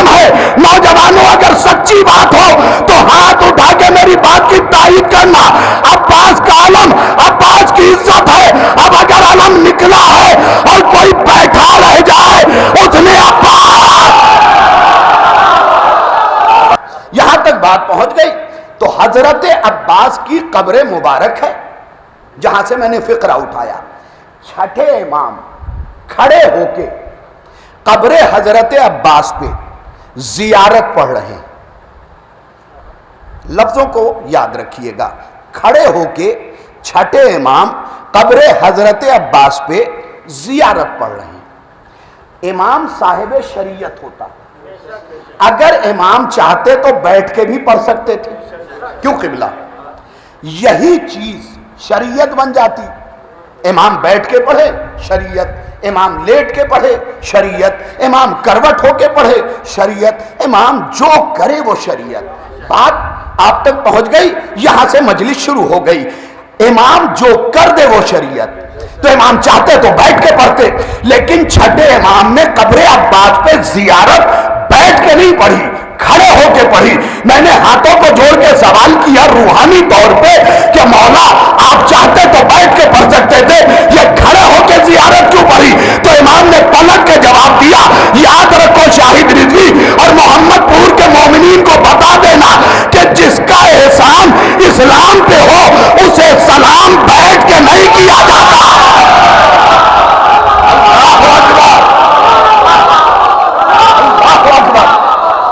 عالم ہے۔ نوجوانوں اگر سچی بات ہو تو ہاتھ اٹھا کے میری بات کی تائید کرنا۔ عباس کا علم، عباس کی عزت ہے۔ اب اگر علم نکلا ہے اور کوئی بیٹھا رہ جائے اس نے عباس، یہاں تک بات پہنچ گئی تو حضرت عباس کی قبر مبارک ہے جہاں سے میں نے فقرہ اٹھایا۔ چھٹے امام کھڑے ہو کے قبر حضرت عباس پہ زیارت پڑھ رہے ہیں۔ لفظوں کو یاد رکھیے گا، کھڑے ہو کے چھٹے امام قبر حضرت عباس پہ زیارت پڑھ رہے ہیں۔ امام صاحب شریعت ہوتا، اگر امام چاہتے تو بیٹھ کے بھی پڑھ سکتے تھے، کیوں قبلہ؟ یہی چیز شریعت بن جاتی۔ امام بیٹھ کے پڑھے شریعت، امام لیٹ کے پڑھے شریعت، امام کروٹ ہو کے پڑھے شریعت، امام جو کرے وہ شریعت۔ بات آپ تک پہنچ گئی، یہاں سے مجلس شروع ہو گئی۔ امام جو کر دے وہ شریعت، تو امام چاہتے تو بیٹھ کے پڑھتے، لیکن چھٹے امام نے قبر عباس پہ زیارت بیٹھ کے نہیں پڑھی، کھڑے ہو کے پڑھی۔ میں نے ہاتھوں کو جوڑ کے سوال کیا روحانی طور پہ کہ مولا آپ چاہتے تو بیٹھ کے پڑھ سکتے تھے، یہ کھڑے ہو کے زیارت کیوں پڑھی؟ تو امام نے پلٹ کے جواب دیا، یاد رکھو شاہد رضوی اور محمد پور کے مومنین کو بتا دینا کہ جس کا احسان اسلام پہ ہو اسے سلام بیٹھ کے نہیں کیا جاتا۔ اللہ اکبر، اللہ اکبر،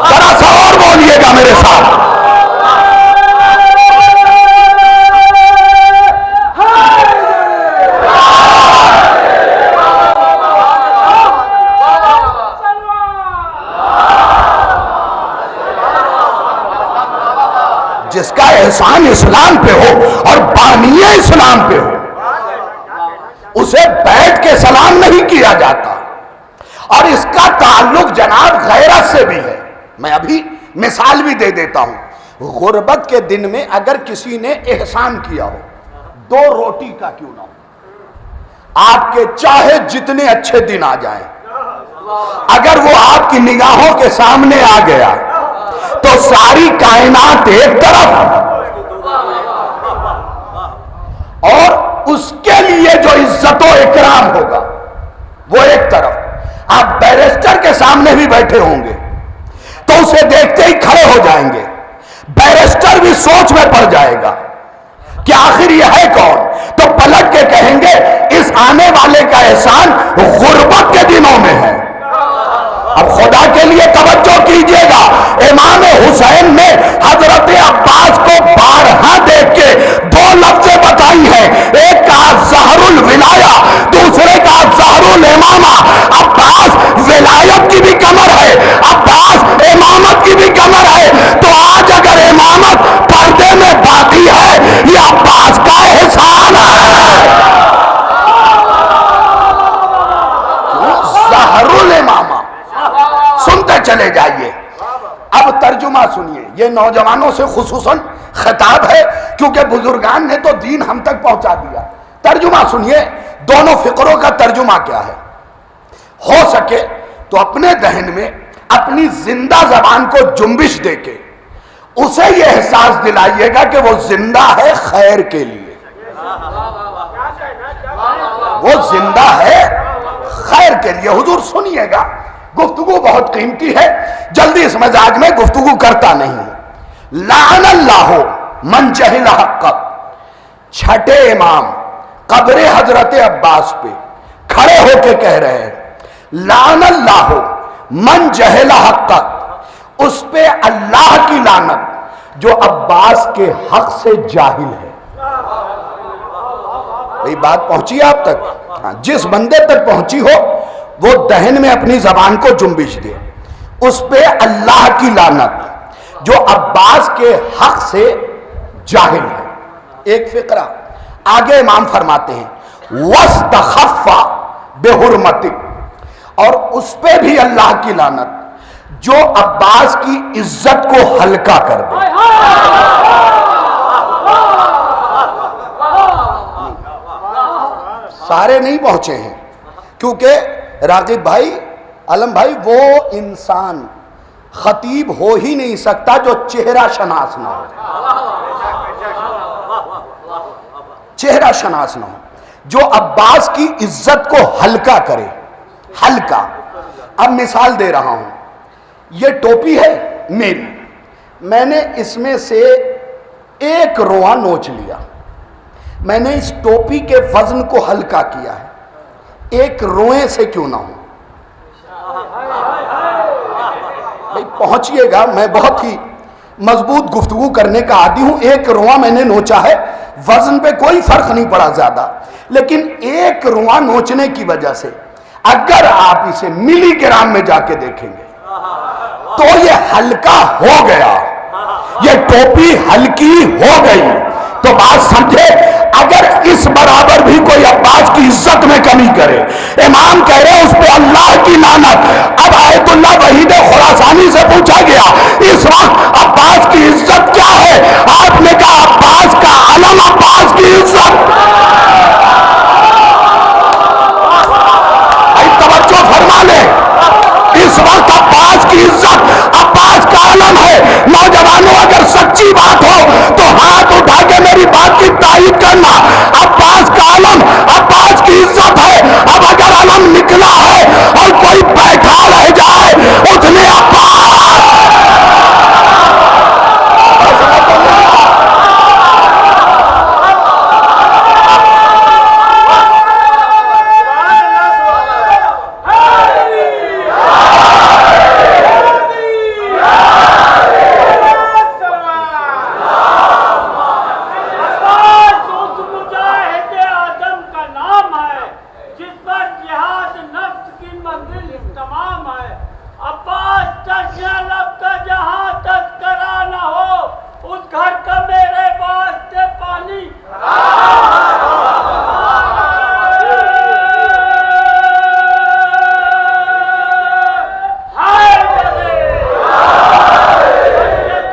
ذرا سا اور بولیے گا میرے ساتھ۔ جس کا احسان اسلام پہ ہو اور بانی اسلام پہ ہو اسے بیٹھ کے سلام نہیں کیا جاتا، اور اس کا تعلق جناب غیرت سے بھی ہے۔ میں ابھی مثال بھی دے دیتا ہوں۔ غربت کے دن میں اگر کسی نے احسان کیا ہو، 2 روٹی کا کیوں نہ ہو، آپ کے چاہے جتنے اچھے دن آ جائیں، اگر وہ آپ کی نگاہوں کے سامنے آ گیا تو ساری کائنات ایک طرف اور اس کے لیے جو عزت و اکرام ہوگا وہ ایک طرف۔ آپ بیرسٹر کے سامنے بھی بیٹھے ہوں گے تو اسے دیکھتے ہی کھڑے ہو جائیں گے، بیرسٹر بھی سوچ میں پڑ جائے گا کہ آخر یہ ہے کون، تو پلٹ کے کہیں گے اس آنے والے کا احسان غربت کے دنوں میں ہے۔ اب خدا کے لیے توجہ کیجئے گا، امام حسین نے حضرت عباس کو بارہا دیکھ کے 2 لفظیں بتائی ہیں، ایک کہا زہر الولایہ، دوسرے کہا زہر الامامہ۔ عباس ولایت کی بھی کمر ہے، عباس امامت کی بھی کمر ہے، تو آج اگر امامت پردے میں باقی ہے یہ عباس کا احسان ہے۔ زہر الامامہ، سنتے چلے جائیے۔ اب ترجمہ سنیے، یہ نوجوانوں سے خصوصاً خطاب ہے کیونکہ بزرگان نے تو دین ہم تک پہنچا دیا۔ ترجمہ سنیے، دونوں فقروں کا ترجمہ کیا ہے۔ ہو سکے تو اپنے ذہن میں اپنی زندہ زبان کو جنبش دے کے اسے یہ احساس دلائیے گا کہ وہ زندہ ہے خیر کے لیے، وہ زندہ ہے خیر کے لیے۔ حضور سنیے گا، گفتگو بہت قیمتی ہے، جلدی اس مزاج میں گفتگو کرتا نہیں ہوں۔ لعن اللہ من جہل حق، چھٹے امام قبر حضرت عباس پہ کھڑے ہو کے کہہ رہے ہیں لعن اللہ من جہل حق، اس پہ اللہ کی لعنت جو عباس کے حق سے جاہل ہے۔ یہ بات پہنچی آپ تک؟ ہاں، جس بندے تک پہنچی ہو وہ دہن میں اپنی زبان کو جنبش دے۔ اس پہ اللہ کی لعنت جو عباس کے حق سے جاہل ہے۔ ایک فقرہ آگے امام فرماتے ہیں وَاسْتَخَفَّ بِحُرْمَتِكَ، اور اس پہ بھی اللہ کی لعنت جو عباس کی عزت کو ہلکا کر دے۔ سارے نہیں پہنچے ہیں کیونکہ راغب بھائی، علم بھائی، وہ انسان خطیب ہو ہی نہیں سکتا جو چہرہ شناس نہ ہو، چہرہ شناس نہ ہو، جو عباس کی عزت کو ہلکا کرے، ہلکا۔ اب مثال دے رہا ہوں، یہ ٹوپی ہے میری، میں نے اس میں سے ایک رواں نوچ لیا، میں نے اس ٹوپی کے وزن کو ہلکا کیا ہے، ایک روئے سے کیوں نہ ہوں۔ بھئی پہنچیے گا، میں بہت ہی مضبوط گفتگو کرنے کا عادی ہوں، ایک رواں میں نے نوچا ہے، وزن پہ کوئی فرق نہیں پڑا زیادہ، لیکن ایک رواں نوچنے کی وجہ سے اگر آپ اسے ملی گرام میں جا کے دیکھیں گے تو یہ ہلکا ہو گیا، یہ ٹوپی ہلکی ہو گئی۔ تو بات سمجھے، اگر اس برابر بھی کوئی عباس کی عزت میں کمی کرے، امام کہہ رہے اس پہ اللہ کی لعنت۔ اب آیت اللہ وحید خراسانی سے پوچھا گیا اس وقت عباس کی عزت کیا ہے؟ آپ نے کہا عباس کا علم، عباس کی عزت۔ توجہ فرما لیں، اس وقت عباس کی عزت، عباس کا علم ہے۔ نوجوانوں اگر سچی بات ہو تو ہاتھ اٹھا کے میری بات کی تائید کرنا۔ عباس کا علم، عباس کی عزت ہے۔ اب اگر علم نکلا ہے اور کوئی بیٹھا رہ جائے، اس نے